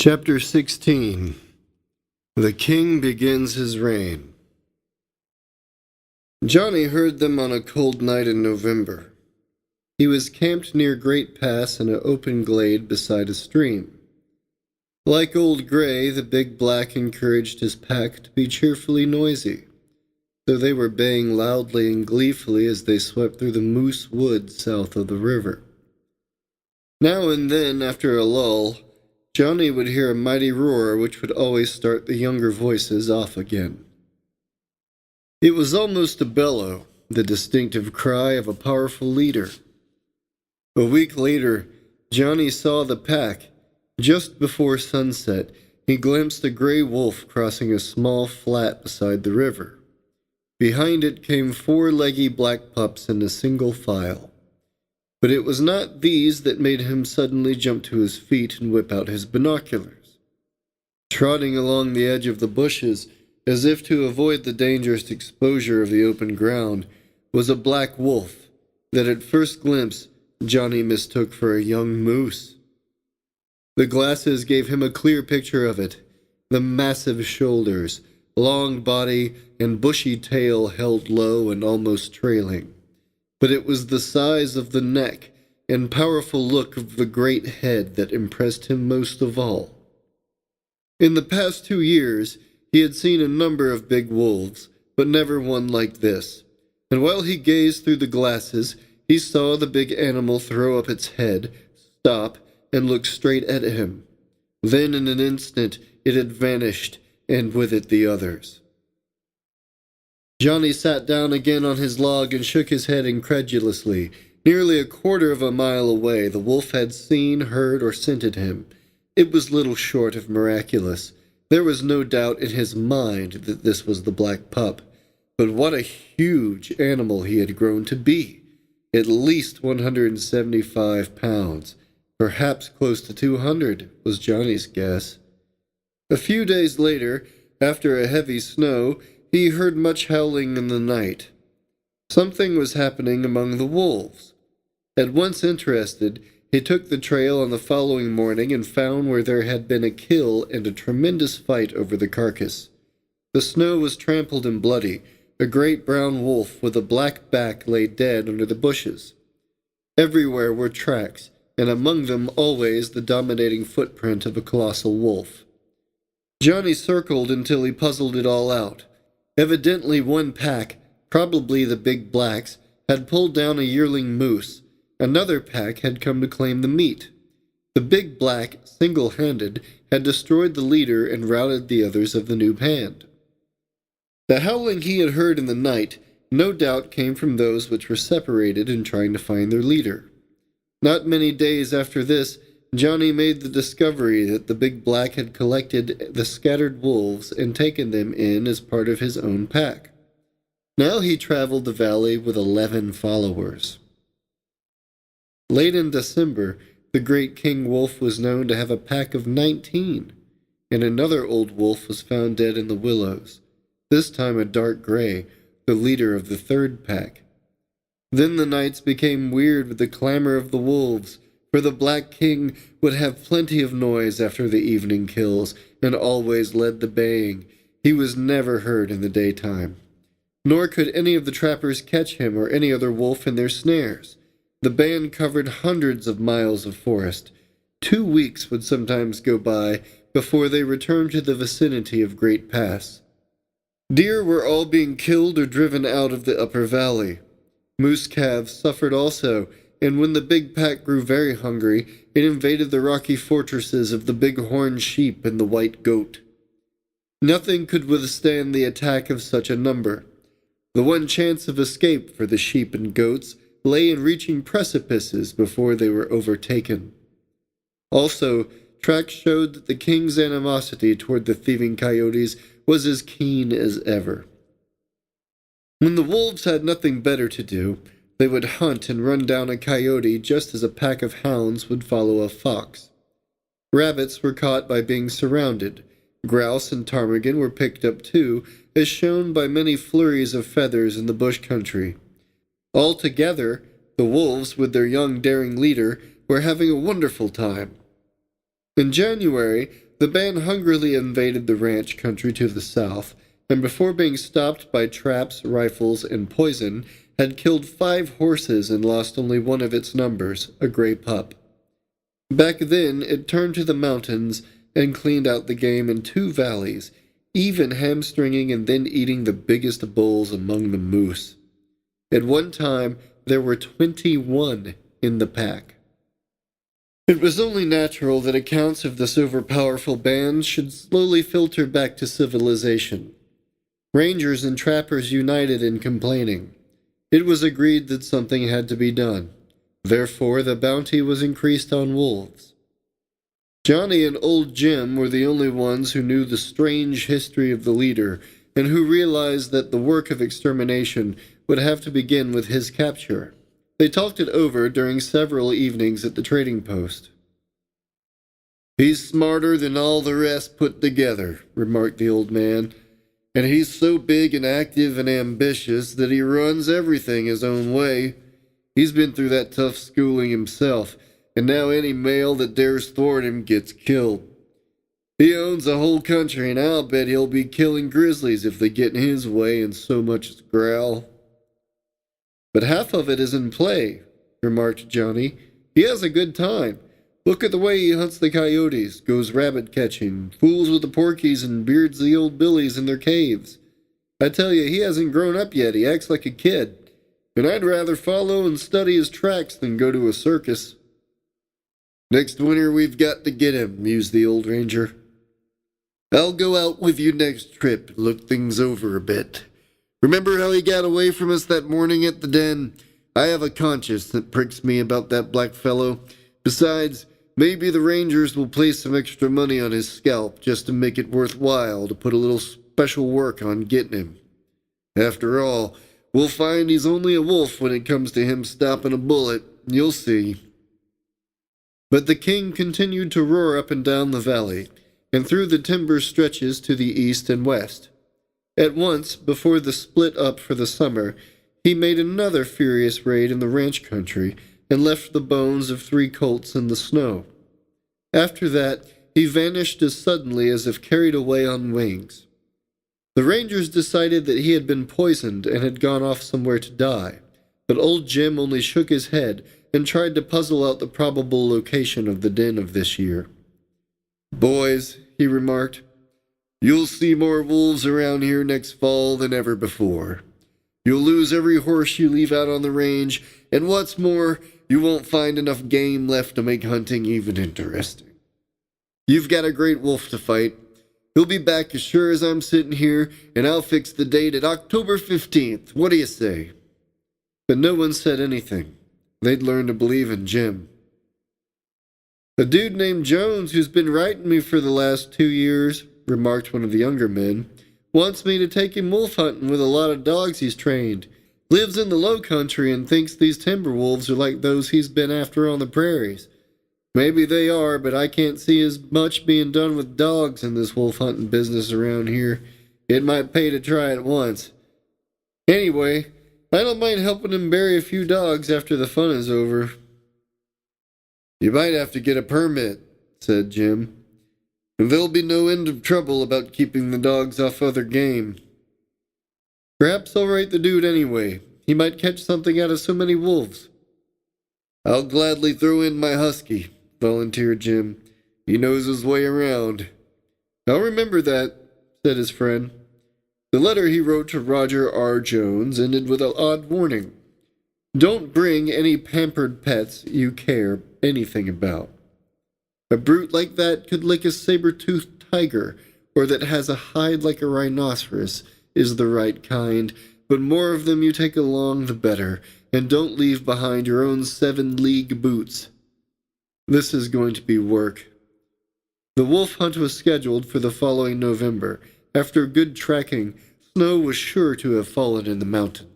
Chapter 16. The King Begins His Reign. Johnny heard them on a cold night in November. He was camped near Great Pass in an open glade beside a stream. Like Old Gray, the big black encouraged his pack to be cheerfully noisy, though they were baying loudly and gleefully as they swept through the moose woods south of the river. Now and then, after a lull, Johnny would hear a mighty roar which would always start the younger voices off again. It was almost a bellow, the distinctive cry of a powerful leader. A week later, Johnny saw the pack. Just before sunset, he glimpsed a gray wolf crossing a small flat beside the river. Behind it came 4 leggy black pups in a single file. But it was not these that made him suddenly jump to his feet and whip out his binoculars. Trotting along the edge of the bushes, as if to avoid the dangerous exposure of the open ground, was a black wolf that at first glimpse Johnny mistook for a young moose. The glasses gave him a clear picture of it. The massive shoulders, long body, and bushy tail held low and almost trailing. But it was the size of the neck and powerful look of the great head that impressed him most of all. In the past 2 years, he had seen a number of big wolves, but never one like this. And while he gazed through the glasses, he saw the big animal throw up its head, stop, and look straight at him. Then in an instant it had vanished, and with it the others. Johnny sat down again on his log and shook his head incredulously. Nearly a quarter of a mile away, the wolf had seen, heard, or scented him. It was little short of miraculous. There was no doubt in his mind that this was the black pup. But what a huge animal he had grown to be! At least 175 pounds. Perhaps close to 200, was Johnny's guess. A few days later, after a heavy snow, he heard much howling in the night. Something was happening among the wolves. At once interested, he took the trail on the following morning and found where there had been a kill and a tremendous fight over the carcass. The snow was trampled and bloody. A great brown wolf with a black back lay dead under the bushes. Everywhere were tracks, and among them always the dominating footprint of a colossal wolf. Johnny circled until he puzzled it all out. Evidently one pack, probably the big blacks, had pulled down a yearling moose. Another pack had come to claim the meat. The big black, single-handed, had destroyed the leader and routed the others of the new band. The howling he had heard in the night no doubt came from those which were separated in trying to find their leader. Not many days after this, Johnny made the discovery that the big black had collected the scattered wolves and taken them in as part of his own pack. Now he traveled the valley with 11 followers. Late in December, the great king wolf was known to have a pack of 19, and another old wolf was found dead in the willows, this time a dark gray, the leader of the 3rd pack. Then the nights became weird with the clamor of the wolves, for the Black King would have plenty of noise after the evening kills, and always led the baying. He was never heard in the daytime. Nor could any of the trappers catch him or any other wolf in their snares. The band covered hundreds of miles of forest. 2 weeks would sometimes go by before they returned to the vicinity of Great Pass. Deer were all being killed or driven out of the upper valley. Moose calves suffered also, and when the big pack grew very hungry, it invaded the rocky fortresses of the big-horned sheep and the white goat. Nothing could withstand the attack of such a number. The one chance of escape for the sheep and goats lay in reaching precipices before they were overtaken. Also, tracks showed that the king's animosity toward the thieving coyotes was as keen as ever. When the wolves had nothing better to do, they would hunt and run down a coyote just as a pack of hounds would follow a fox. Rabbits were caught by being surrounded. Grouse and ptarmigan were picked up too, as shown by many flurries of feathers in the bush country. Altogether, the wolves, with their young daring leader, were having a wonderful time. In January, The band hungrily invaded the ranch country to the south, and before being stopped by traps, rifles, and poison, had killed 5 horses and lost only one of its numbers, a gray pup. Back then, it turned to the mountains and cleaned out the game in 2 valleys, even hamstringing and then eating the biggest bulls among the moose. At one time, there were 21 in the pack. It was only natural that accounts of this overpowerful band should slowly filter back to civilization. Rangers and trappers united in complaining. It was agreed that something had to be done. Therefore, the bounty was increased on wolves. Johnny and old Jim were the only ones who knew the strange history of the leader and who realized that the work of extermination would have to begin with his capture. They talked it over during several evenings at the trading post. "He's smarter than all the rest put together," remarked the old man, "and he's so big and active and ambitious that he runs everything his own way. He's been through that tough schooling himself, and now any male that dares thwart him gets killed. He owns a whole country, and I'll bet he'll be killing grizzlies if they get in his way and so much as growl." "But half of it is in play," remarked Johnny. "He has a good time. Look at the way he hunts the coyotes, goes rabbit catching, fools with the porkies, and beards the old billies in their caves. I tell you, he hasn't grown up yet. He acts like a kid. And I'd rather follow and study his tracks than go to a circus." "Next winter we've got to get him," mused the old ranger. "I'll go out with you next trip, look things over a bit. Remember how he got away from us that morning at the den? I have a conscience that pricks me about that black fellow. Besides, maybe the Rangers will place some extra money on his scalp just to make it worthwhile to put a little special work on getting him. After all, we'll find he's only a wolf when it comes to him stopping a bullet. You'll see." But the king continued to roar up and down the valley, and through the timber stretches to the east and west. At once, before the split up for the summer, he made another furious raid in the ranch country and left the bones of 3 colts in the snow. After that, he vanished as suddenly as if carried away on wings. The rangers decided that he had been poisoned and had gone off somewhere to die, but old Jim only shook his head and tried to puzzle out the probable location of the den of this year. "Boys," he remarked, "you'll see more wolves around here next fall than ever before. You'll lose every horse you leave out on the range, and what's more, you won't find enough game left to make hunting even interesting. You've got a great wolf to fight. He'll be back as sure as I'm sitting here, and I'll fix the date at October 15th. What do you say?" But no one said anything. They'd learned to believe in Jim. "A dude named Jones, who's been writing me for the last 2 years, remarked one of the younger men, "wants me to take him wolf hunting with a lot of dogs he's trained. Lives in the low country and thinks these timber wolves are like those he's been after on the prairies. Maybe they are, but I can't see as much being done with dogs in this wolf hunting business around here. It might pay to try it once. Anyway, I don't mind helping him bury a few dogs after the fun is over." "You might have to get a permit," said Jim. "And there'll be no end of trouble about keeping the dogs off other game." "Perhaps I'll write the dude anyway. He might catch something out of so many wolves." "I'll gladly throw in my husky," volunteered Jim. "He knows his way around." "I'll remember that," said his friend. The letter he wrote to Roger R. Jones ended with an odd warning. "Don't bring any pampered pets you care anything about. A brute like that could lick a saber-toothed tiger, or that has a hide like a rhinoceros, is the right kind, but more of them you take along the better, and don't leave behind your own 7-league boots. This is going to be work." The wolf hunt was scheduled for the following November. After good tracking, snow was sure to have fallen in the mountains.